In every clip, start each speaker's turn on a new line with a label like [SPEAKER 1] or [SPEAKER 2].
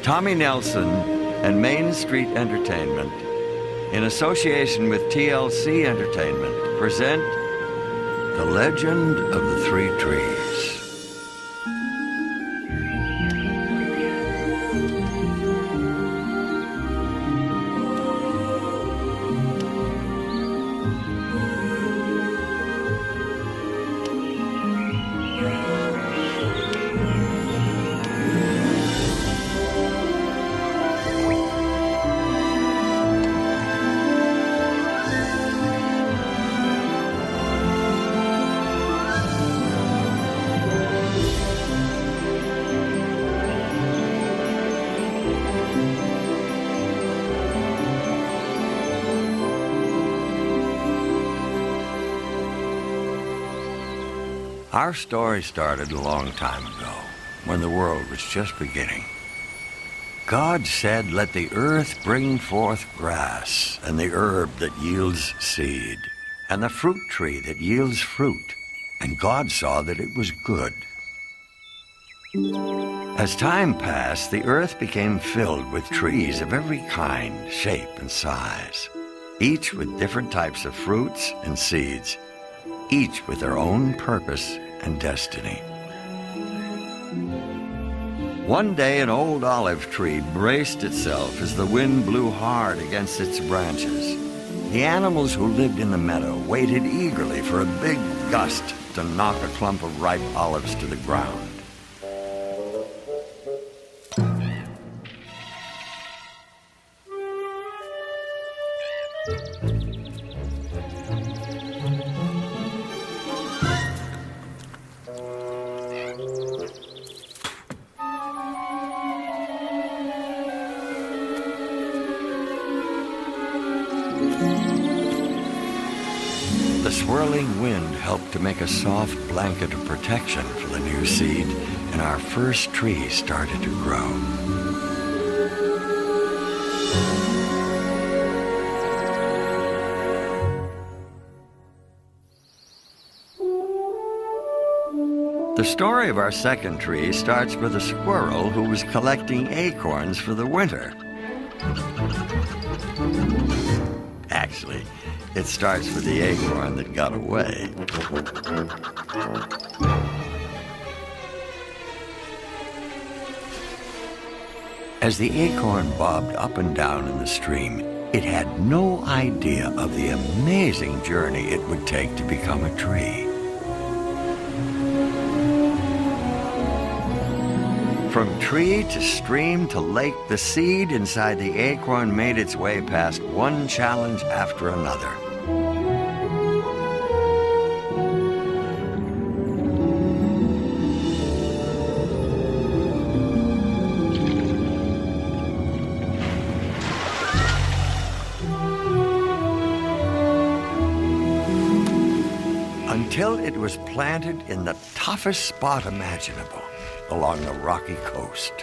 [SPEAKER 1] Tommy Nelson and Main Street Entertainment, in association with TLC Entertainment, present The Legend of the Three Trees. Our story started a long time ago, when the world was just beginning. God said, "Let the earth bring forth grass, and the herb that yields seed, and the fruit tree that yields fruit." And God saw that it was good. As time passed, the earth became filled with trees of every kind, shape, and size, each with different types of fruits and seeds, each with their own purpose and destiny. One day, an old olive tree braced itself as the wind blew hard against its branches. The animals who lived in the meadow waited eagerly for a big gust to knock a clump of ripe olives to the ground. The swirling wind helped to make a soft blanket of protection for the new seed, and our first tree started to grow. The story of our second tree starts with a squirrel who was collecting acorns for the winter. Actually, it starts with the acorn that got away. As the acorn bobbed up and down in the stream, it had no idea of the amazing journey it would take to become a tree. From tree to stream to lake, the seed inside the acorn made its way past one challenge after another. Until it was planted in the toughest spot imaginable, along the rocky coast.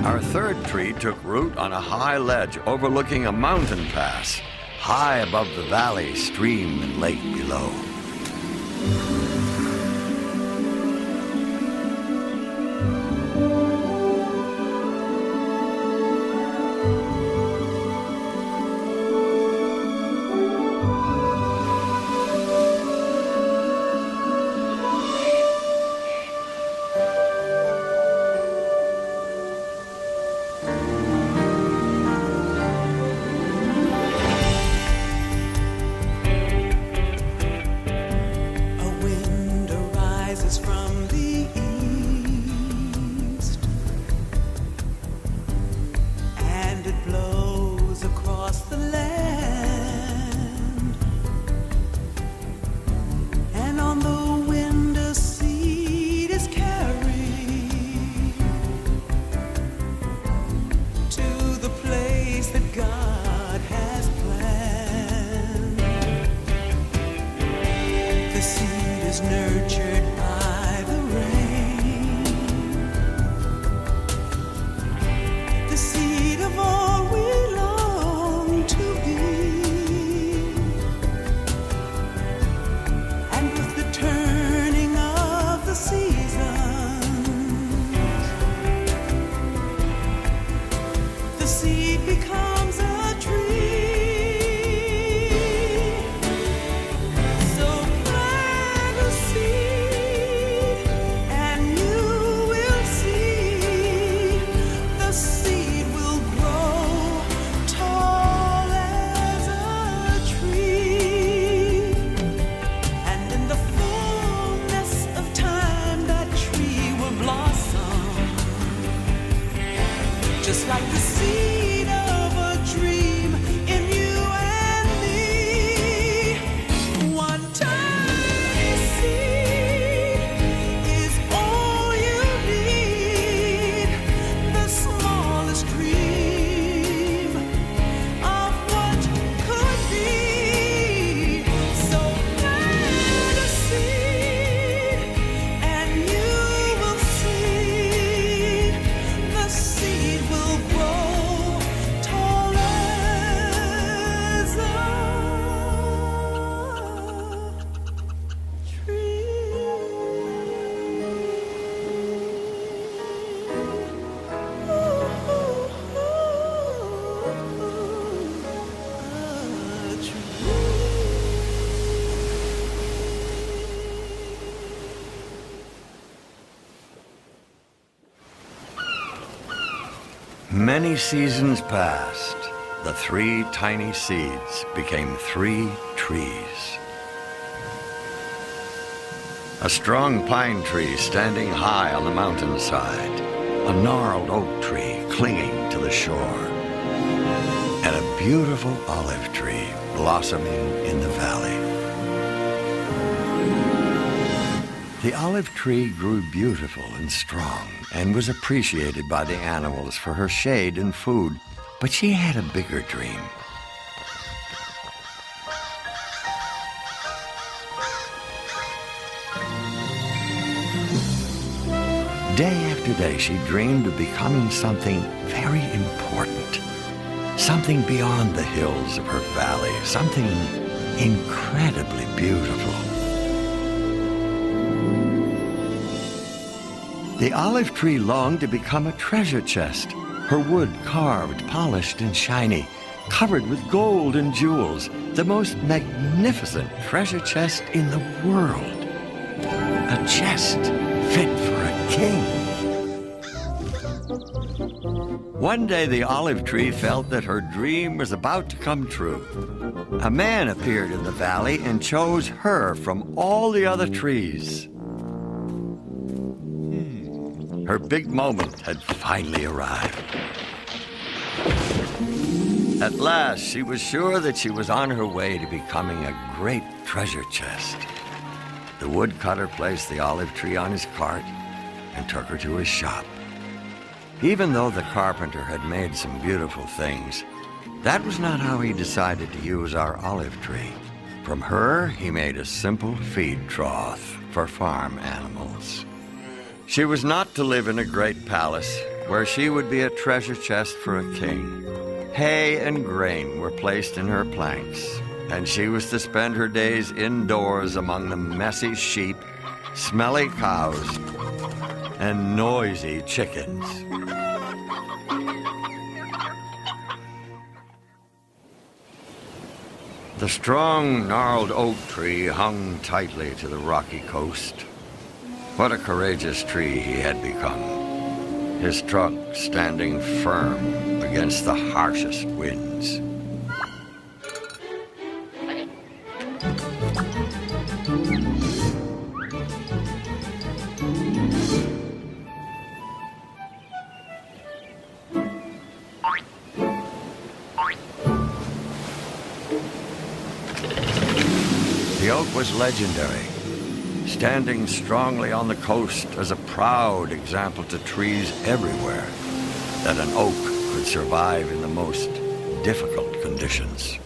[SPEAKER 1] Our third tree took root on a high ledge overlooking a mountain pass, high above the valley, stream, and lake below. Many seasons passed. The 3 tiny seeds became 3 trees. A strong pine tree standing high on the mountainside, a gnarled oak tree clinging to the shore, and a beautiful olive tree blossoming in the valley. The olive tree grew beautiful and strong and was appreciated by the animals for her shade and food, but she had a bigger dream. Day after day, she dreamed of becoming something very important, something beyond the hills of her valley, something incredibly beautiful. The olive tree longed to become a treasure chest, her wood carved, polished, and shiny, covered with gold and jewels, the most magnificent treasure chest in the world. A chest fit for a king. One day the olive tree felt that her dream was about to come true. A man appeared in the valley and chose her from all the other trees. Her big moment had finally arrived. At last, she was sure that she was on her way to becoming a great treasure chest. The woodcutter placed the olive tree on his cart and took her to his shop. Even though the carpenter had made some beautiful things, that was not how he decided to use our olive tree. From her, he made a simple feed trough for farm animals. She was not to live in a great palace where she would be a treasure chest for a king. Hay and grain were placed in her planks, and she was to spend her days indoors among the messy sheep, smelly cows, and noisy chickens. The strong, gnarled oak tree hung tightly to the rocky coast. What a courageous tree he had become, his trunk standing firm against the harshest winds. The oak was legendary, standing strongly on the coast as a proud example to trees everywhere that an oak could survive in the most difficult conditions.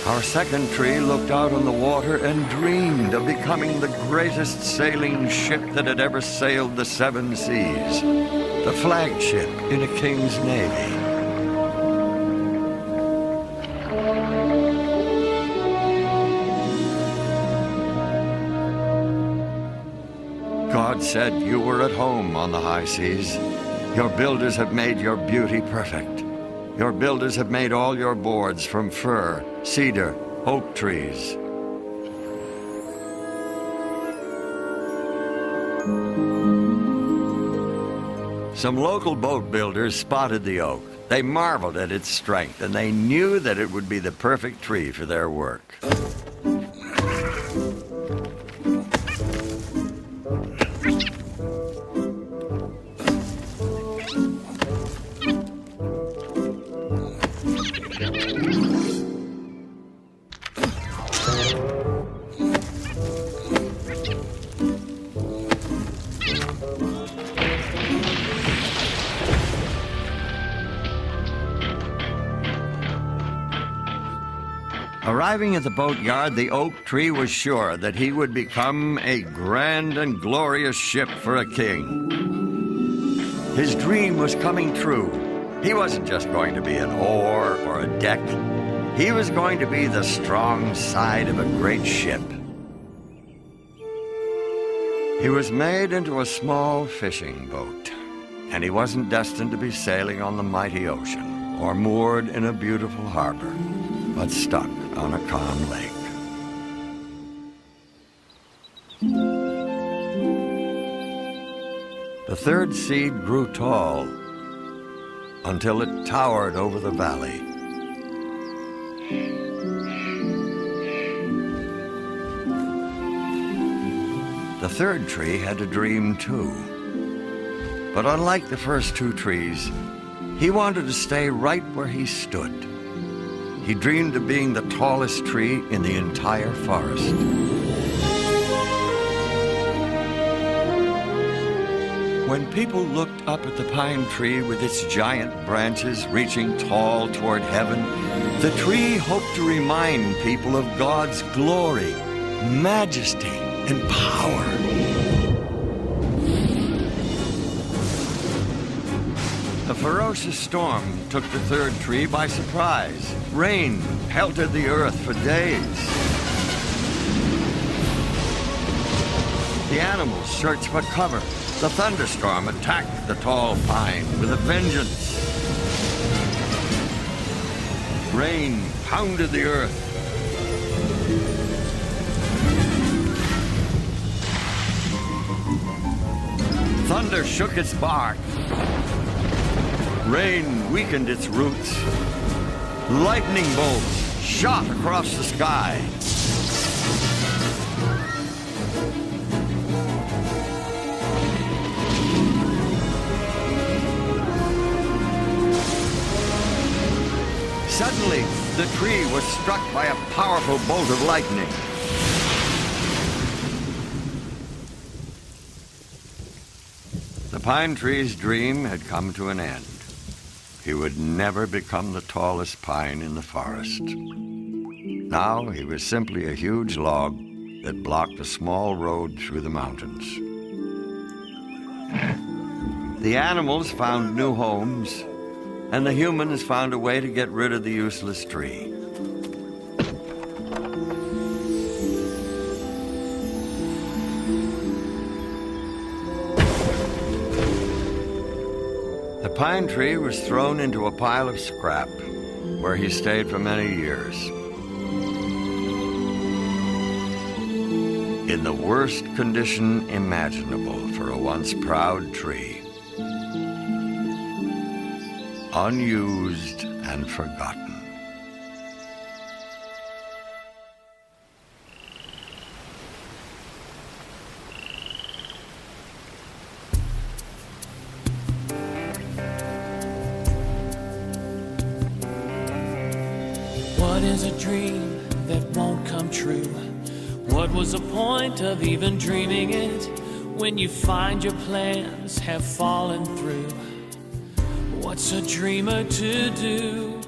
[SPEAKER 1] Our second tree looked out on the water and dreamed of becoming the greatest sailing ship that had ever sailed the 7 seas, the flagship in a king's navy. God said you were at home on the high seas. Your builders have made your beauty perfect. Your builders have made all your boards from fir, cedar, oak trees. Some local boat builders spotted the oak. They marveled at its strength, and they knew that it would be the perfect tree for their work. Arriving at the boatyard, the oak tree was sure that he would become a grand and glorious ship for a king. His dream was coming true. He wasn't just going to be an oar or a deck. He was going to be the strong side of a great ship. He was made into a small fishing boat, and he wasn't destined to be sailing on the mighty ocean or moored in a beautiful harbor, but stuck on a calm lake. The third seed grew tall until it towered over the valley. The third tree had a dream too. But unlike the first two trees, he wanted to stay right where he stood. He dreamed of being the tallest tree in the entire forest. When people looked up at the pine tree with its giant branches reaching tall toward heaven, the tree hoped to remind people of God's glory, majesty, and power. A ferocious storm took the third tree by surprise. Rain pelted the earth for days. The animals searched for cover. The thunderstorm attacked the tall pine with a vengeance. Rain pounded the earth. Thunder shook its bark. Rain weakened its roots. Lightning bolts shot across the sky. Suddenly, the tree was struck by a powerful bolt of lightning. The pine tree's dream had come to an end. He would never become the tallest pine in the forest. Now he was simply a huge log that blocked a small road through the mountains. The animals found new homes, and the humans found a way to get rid of the useless tree. The pine tree was thrown into a pile of scrap, where he stayed for many years. In the worst condition imaginable for a once proud tree. Unused and forgotten.
[SPEAKER 2] What is a dream that won't come true? What was the point of even dreaming it when you find your plans have fallen through? What's a dreamer to do?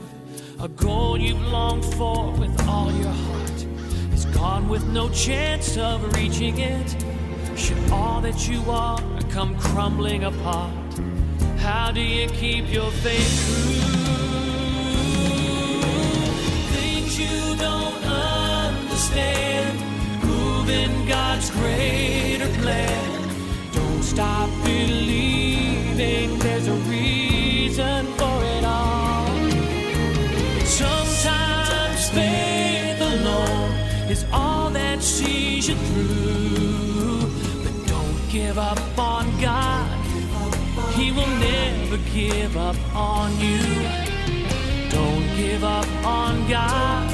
[SPEAKER 2] A goal you've longed for with all your heart is gone with no chance of reaching it. Should all that you are come crumbling apart, how do you keep your faith true? Things you don't understand, move in God's greater plan. Don't stop believing there's a reason for it all. Sometimes faith alone is all that sees you through. But don't give up on God. He will never give up on you. Don't give up on God.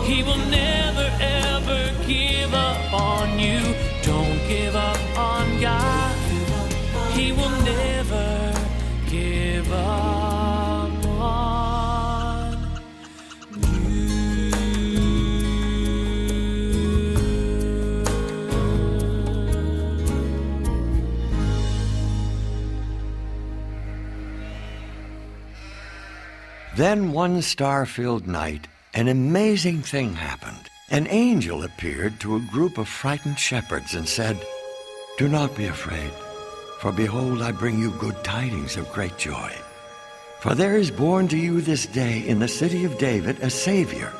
[SPEAKER 2] He will never ever give up on you. Don't give up on God. He will never give up on you.
[SPEAKER 1] Then one star-filled night, an amazing thing happened. An angel appeared to a group of frightened shepherds and said, "Do not be afraid, for behold, I bring you good tidings of great joy. For there is born to you this day in the city of David a Savior,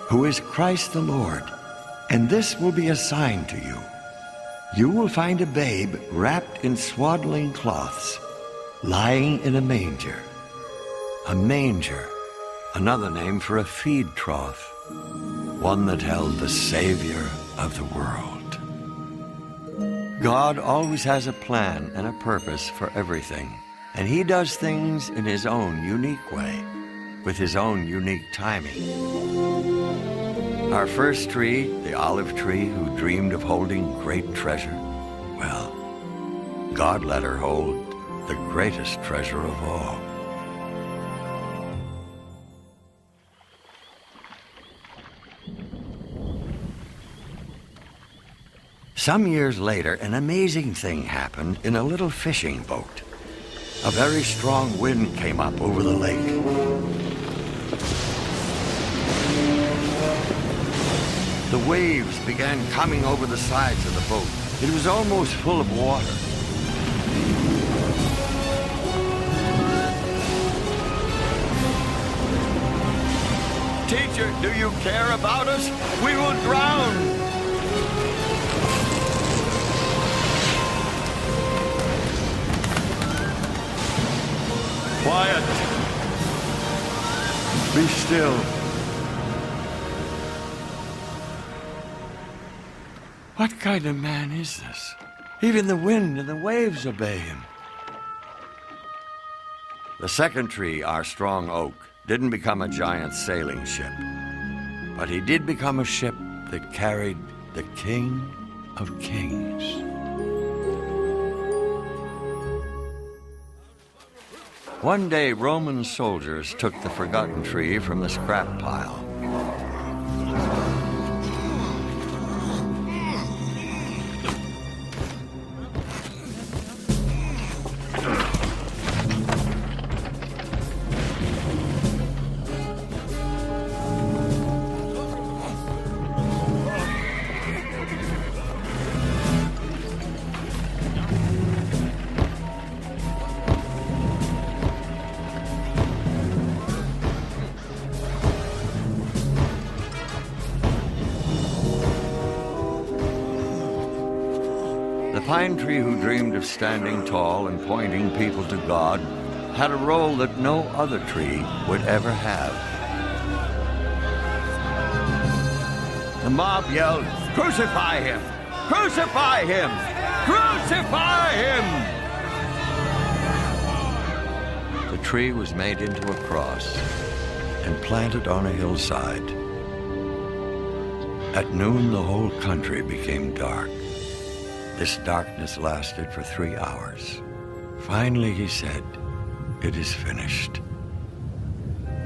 [SPEAKER 1] who is Christ the Lord. And this will be a sign to you. you will find a babe wrapped in swaddling cloths, lying in a manger. A manger, another name for a feed trough, one that held the Savior of the world. God always has a plan and a purpose for everything, and He does things in His own unique way, with His own unique timing. Our first tree, the olive tree who dreamed of holding great treasure, well, God let her hold the greatest treasure of all. Some years later, an amazing thing happened in a little fishing boat. A very strong wind came up over the lake. The waves began coming over the sides of the boat. It was almost full of water. Teacher, do you care about us? We will drown. Quiet. Be still. What kind of man is this? Even the wind and the waves obey him. The second tree, our strong oak, didn't become a giant sailing ship, but he did become a ship that carried the King of Kings. One day, Roman soldiers took the forgotten tree from the scrap pile. The pine tree who dreamed of standing tall and pointing people to God had a role that no other tree would ever have. The mob yelled, "Crucify him! Crucify him! Crucify him!" The tree was made into a cross and planted on a hillside. At noon, the whole country became dark. This darkness lasted for 3 hours. Finally, he said, "It is finished."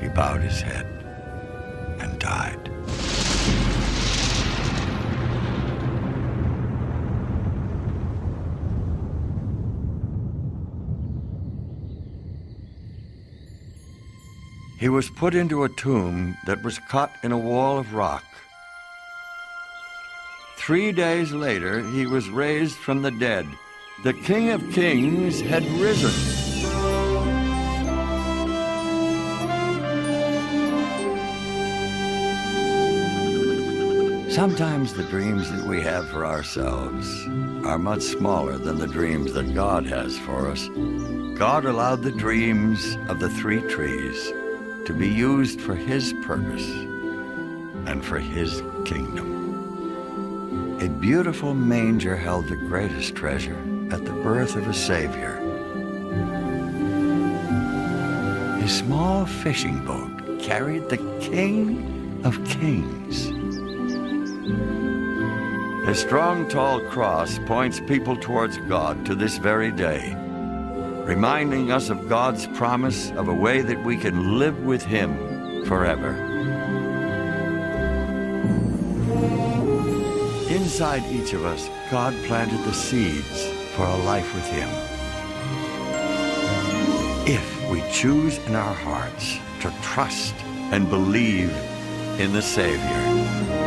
[SPEAKER 1] He bowed his head and died. He was put into a tomb that was cut in a wall of rock. 3 days later, he was raised from the dead. The King of Kings had risen. Sometimes the dreams that we have for ourselves are much smaller than the dreams that God has for us. God allowed the dreams of the 3 trees to be used for His purpose and for His kingdom. A beautiful manger held the greatest treasure at the birth of a Savior. A small fishing boat carried the King of Kings. A strong, tall cross points people towards God to this very day, reminding us of God's promise of a way that we can live with Him forever. Inside each of us, God planted the seeds for a life with Him. If we choose in our hearts to trust and believe in the Savior.